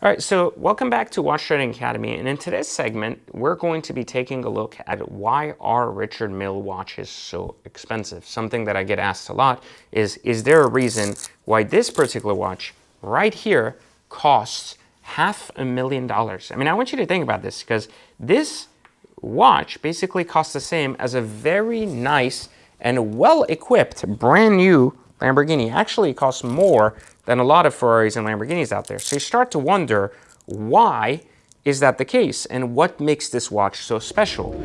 All right, so welcome back to Watch Trading Academy, and in today's segment, we're going to be taking a look at why are Richard Mille watches so expensive. Something that I get asked a lot is there a reason why this particular watch right here costs $500,000? I mean, I want you to think about this because this watch basically costs the same as a very nice and well-equipped brand new Lamborghini. Actually, it costs more than a lot of Ferraris and Lamborghinis out there. So you start to wonder, why is that the case? And what makes this watch so special?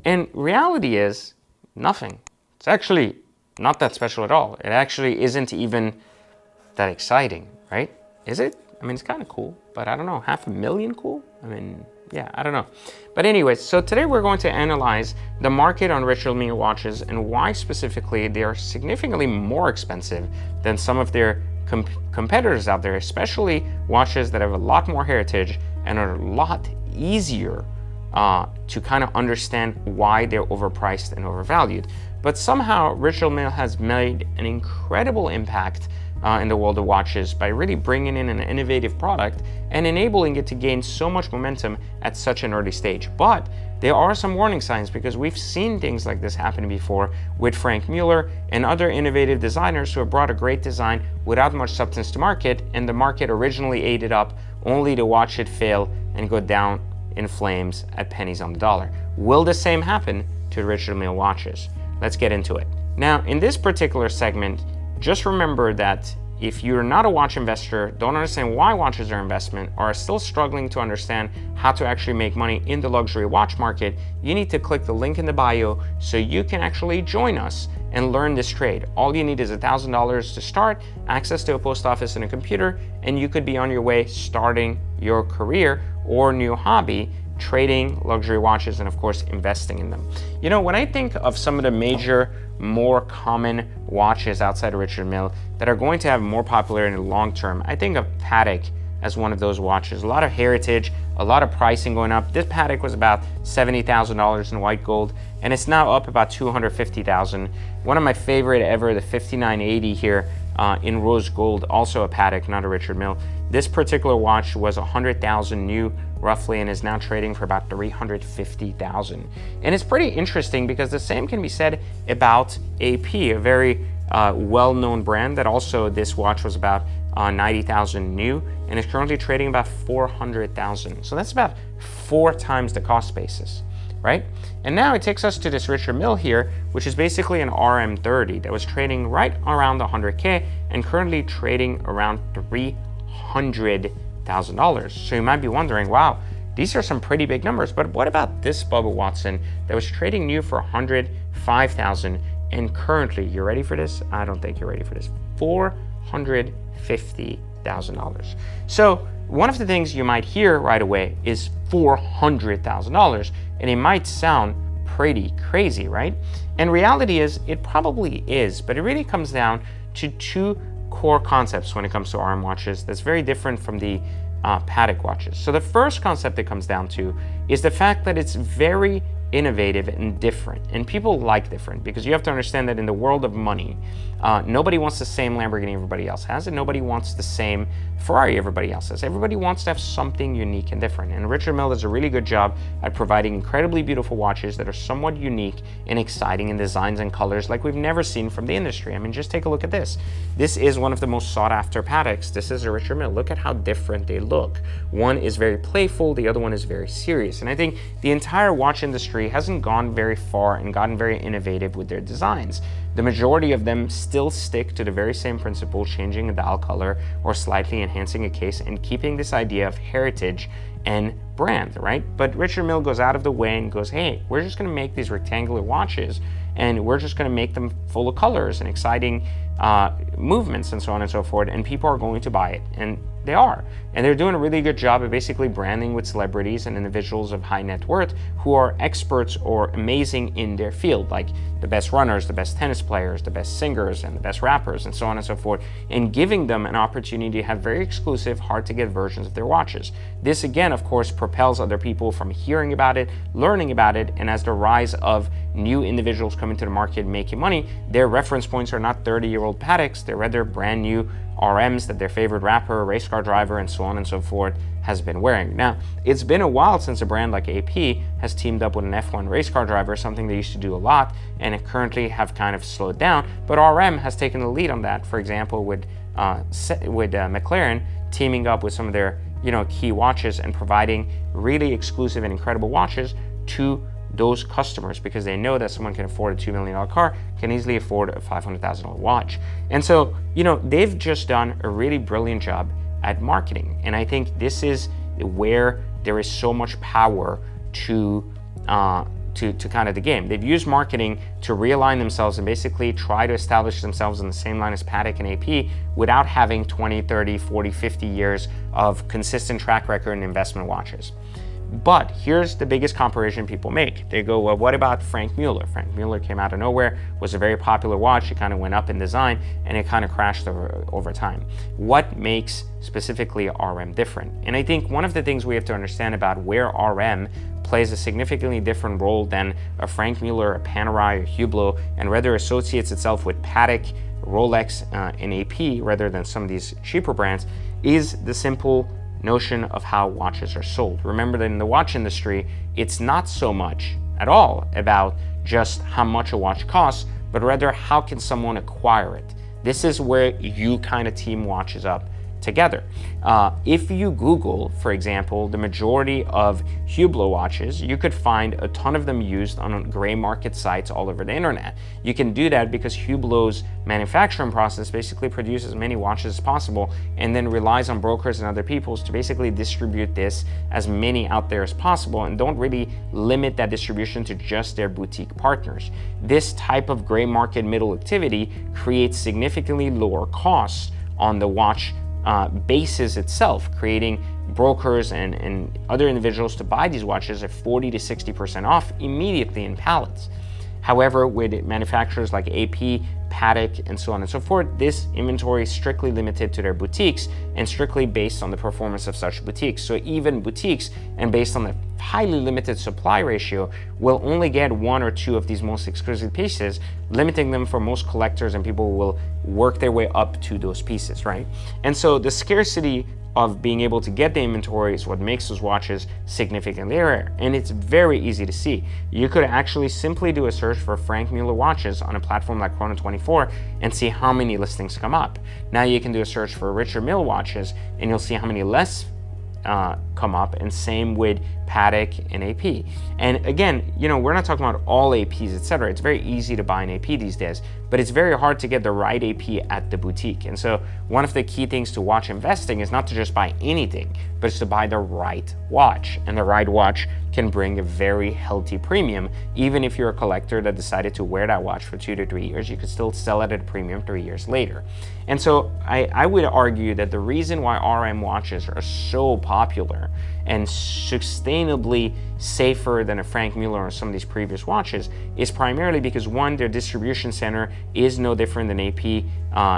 And reality is nothing. It's actually not that special at all. It actually isn't even that exciting, right? Is it? I mean, it's kind of cool, but I don't know, $500,000 cool? I mean, yeah, I don't know. But anyways, so today we're going to analyze the market on Richard Mille watches and why specifically they are significantly more expensive than some of their competitors out there, especially watches that have a lot more heritage and are a lot easier to kind of understand why they're overpriced and overvalued. But somehow Richard Mille has made an incredible impact in the world of watches by really bringing in an innovative product and enabling it to gain so much momentum at such an early stage. But there are some warning signs because we've seen things like this happen before with Franck Mueller and other innovative designers who have brought a great design without much substance to market, and the market originally ate it up only to watch it fail and go down in flames at pennies on the dollar. Will the same happen to Richard Mille watches? Let's get into it. Now, in this particular segment, just remember that if you're not a watch investor, don't understand why watches are investment, or are still struggling to understand how to actually make money in the luxury watch market, you need to click the link in the bio so you can actually join us and learn this trade. All you need is $1,000 to start, access to a post office and a computer, and you could be on your way starting your career or new hobby, trading luxury watches and of course investing in them. You know, when I think of some of the major, more common watches outside of Richard Mille that are going to have more popularity in the long term, I think of PATEK as one of those watches. A lot of heritage, a lot of pricing going up. This PATEK was about $70,000 in white gold, and it's now up about $250,000. One of my favorite ever, the 5980 here in rose gold, also a PATEK, not a Richard Mille. This particular watch was 100,000 new roughly and is now trading for about 350,000. And it's pretty interesting because the same can be said about AP, a very well-known brand that also this watch was about 90,000 new and is currently trading about 400,000. So that's about 4 times the cost basis, right? And now it takes us to this Richard Mille here, which is basically an RM30 that was trading right around the 100K and currently trading around $300,000. So you might be wondering, wow, these are some pretty big numbers, but what about this Bubba Watson that was trading new for 105,000 and currently, you ready for this? I don't think you're ready for this, $450,000. So one of the things you might hear right away is $400,000, and it might sound pretty crazy, right? And reality is, it probably is, but it really comes down to 2 core concepts when it comes to RM watches that's very different from the PATEK watches. So the first concept it comes down to is the fact that it's very innovative and different, and people like different because you have to understand that in the world of money, nobody wants the same Lamborghini everybody else has, and nobody wants the same Ferrari everybody else has. Everybody wants to have something unique and different, and Richard Mille does a really good job at providing incredibly beautiful watches that are somewhat unique and exciting in designs and colors like we've never seen from the industry. I mean, just take a look at this. This is one of the most sought after PATEKs. This is a Richard Mille. Look at how different they look. One is very playful, the other one is very serious, and I think the entire watch industry hasn't gone very far and gotten very innovative with their designs. The majority of them still stick to the very same principle, changing a dial color or slightly enhancing a case and keeping this idea of heritage and brand, right? But Richard Mille goes out of the way and goes, hey, we're just gonna make these rectangular watches and we're just gonna make them full of colors and exciting movements and so on and so forth, and people are going to buy it. And They are. And they're doing a really good job of basically branding with celebrities and individuals of high net worth who are experts or amazing in their field, like the best runners, the best tennis players, the best singers, and the best rappers, and so on and so forth, and giving them an opportunity to have very exclusive, hard to get versions of their watches. This again, of course, propels other people from hearing about it, learning about it, and as the rise of new individuals come into the market making money, their reference points are not 30-year-old Pateks, they're rather brand new RMs that their favorite rapper, race car driver, and so on and so forth has been wearing. Now, it's been a while since a brand like AP has teamed up with an F1 race car driver, something they used to do a lot, and it currently have kind of slowed down, but RM has taken the lead on that, for example, with McLaren teaming up with some of their key watches and providing really exclusive and incredible watches to those customers, because they know that someone can afford a $2 million car can easily afford a $500,000 watch. And so, they've just done a really brilliant job at marketing. And I think this is where there is so much power to kind of the game. They've used marketing to realign themselves and basically try to establish themselves in the same line as Patek and AP without having 20, 30, 40, 50 years of consistent track record in investment watches. But here's the biggest comparison people make. They go, well, what about Franck Mueller? Franck Mueller came out of nowhere, was a very popular watch. It kind of went up in design and it kind of crashed over time. What makes specifically RM different? And I think one of the things we have to understand about where RM plays a significantly different role than a Franck Mueller, a Panerai, or Hublot, and rather associates itself with Patek, Rolex, and AP rather than some of these cheaper brands, is the simple notion of how watches are sold. Remember that in the watch industry, it's not so much at all about just how much a watch costs, but rather how can someone acquire it. This is where you kind of team watches up together. If you Google, for example, the majority of Hublot watches, you could find a ton of them used on gray market sites all over the internet. You can do that because Hublot's manufacturing process basically produces as many watches as possible and then relies on brokers and other people to basically distribute this as many out there as possible and don't really limit that distribution to just their boutique partners. This type of gray market middle activity creates significantly lower costs on the watch basis itself, creating brokers and other individuals to buy these watches at 40 to 60% off immediately in pallets. However, with manufacturers like AP, Patek, and so on and so forth, this inventory is strictly limited to their boutiques and strictly based on the performance of such boutiques. So even boutiques, and based on the highly limited supply ratio, will only get one or two of these most exclusive pieces, limiting them for most collectors and people who will work their way up to those pieces, right? And so the scarcity of being able to get the inventory is what makes those watches significantly rare, and it's very easy to see. You could actually simply do a search for Franck Mueller watches on a platform like Chrono24 and see how many listings come up. Now you can do a search for Richard Mille watches and you'll see how many less come up, and same with Patek and AP. And again, we're not talking about all APs, etc. It's very easy to buy an AP these days, but it's very hard to get the right AP at the boutique. And so one of the key things to watch investing is not to just buy anything, but it's to buy the right watch. And the right watch can bring a very healthy premium. Even if you're a collector that decided to wear that watch for 2 to 3 years, you could still sell it at a premium 3 years later. And so I would argue that the reason why RM watches are so popular and sustainably safer than a Franck Mueller or some of these previous watches is primarily because, one, their distribution center is no different than AP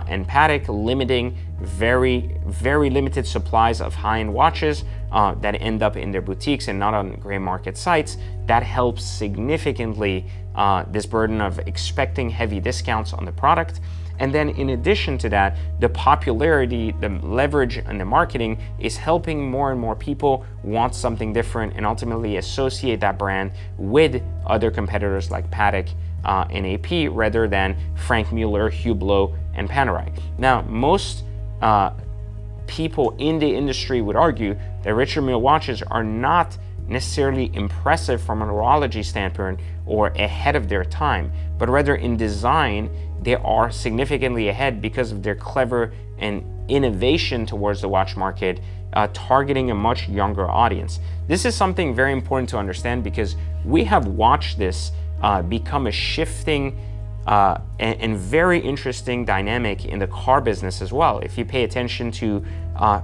and Patek, limiting very, very limited supplies of high-end watches that end up in their boutiques and not on gray market sites. That helps significantly this burden of expecting heavy discounts on the product. And then in addition to that, the popularity, the leverage, and the marketing is helping more and more people want something different and ultimately associate that brand with other competitors like Patek and AP rather than Franck Mueller, Hublot, and Panerai. Now, most people in the industry would argue that Richard Mille watches are not necessarily impressive from a horology standpoint or ahead of their time, but rather in design, they are significantly ahead because of their clever and innovation towards the watch market, targeting a much younger audience. This is something very important to understand because we have watched this become a shifting and very interesting dynamic in the car business as well. If you pay attention to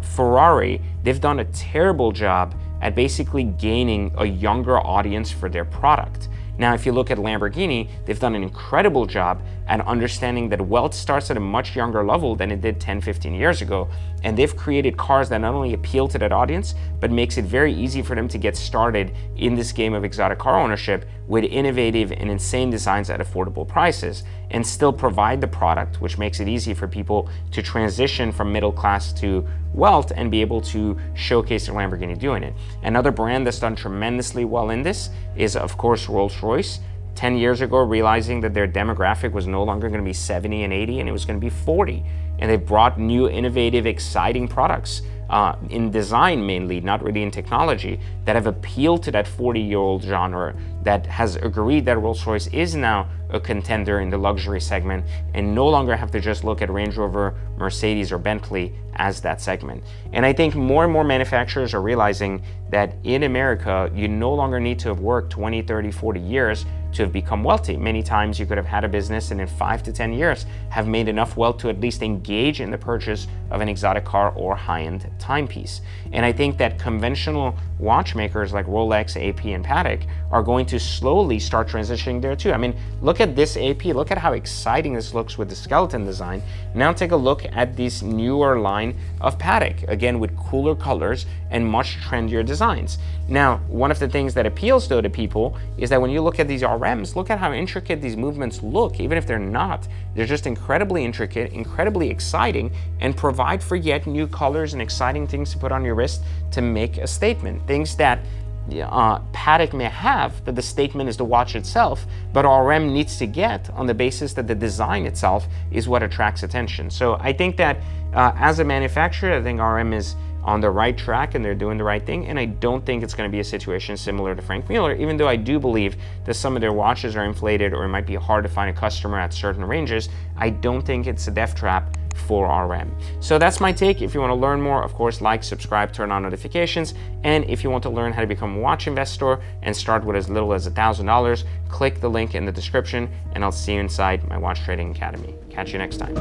Ferrari, they've done a terrible job at basically gaining a younger audience for their product. Now, if you look at Lamborghini, they've done an incredible job at understanding that wealth starts at a much younger level than it did 10, 15 years ago. And they've created cars that not only appeal to that audience, but makes it very easy for them to get started in this game of exotic car ownership with innovative and insane designs at affordable prices, and still provide the product, which makes it easy for people to transition from middle class to wealth and be able to showcase their Lamborghini doing it. Another brand that's done tremendously well in this is, of course, Rolls-Royce. 10 years ago, realizing that their demographic was no longer going to be 70 and 80, and it was going to be 40. And they brought new, innovative, exciting products in design mainly, not really in technology, that have appealed to that 40-year-old genre, that has agreed that Rolls-Royce is now a contender in the luxury segment and no longer have to just look at Range Rover, Mercedes, or Bentley as that segment. And I think more and more manufacturers are realizing that in America, you no longer need to have worked 20, 30, 40 years to have become wealthy. Many times you could have had a business and in 5 to 10 years have made enough wealth to at least engage in the purchase of an exotic car or high-end timepiece. And I think that conventional watchmakers like Rolex, AP, and Patek are going to slowly start transitioning there too. I mean, look at this AP, look at how exciting this looks with the skeleton design. Now take a look at this newer line of Patek, again with cooler colors and much trendier designs. Now, one of the things that appeals though to people is that when you look at these RMs, look at how intricate these movements look. Even if they're not, they're just incredibly intricate, incredibly exciting, and provide for yet new colors and exciting things to put on your wrist to make a statement. Things that Patek may have, that the statement is the watch itself, but RM needs to get on the basis that the design itself is what attracts attention. So I think that as a manufacturer, I think RM is on the right track and they're doing the right thing, and I don't think it's going to be a situation similar to Franck Mueller, even though I do believe that some of their watches are inflated or it might be hard to find a customer at certain ranges. I don't think it's a death trap for RM. So that's my take. If you want to learn more, of course, like, subscribe, turn on notifications, and if you want to learn how to become a watch investor and start with as little as $1,000, click the link in the description and I'll see you inside my watch trading academy. Catch you next time.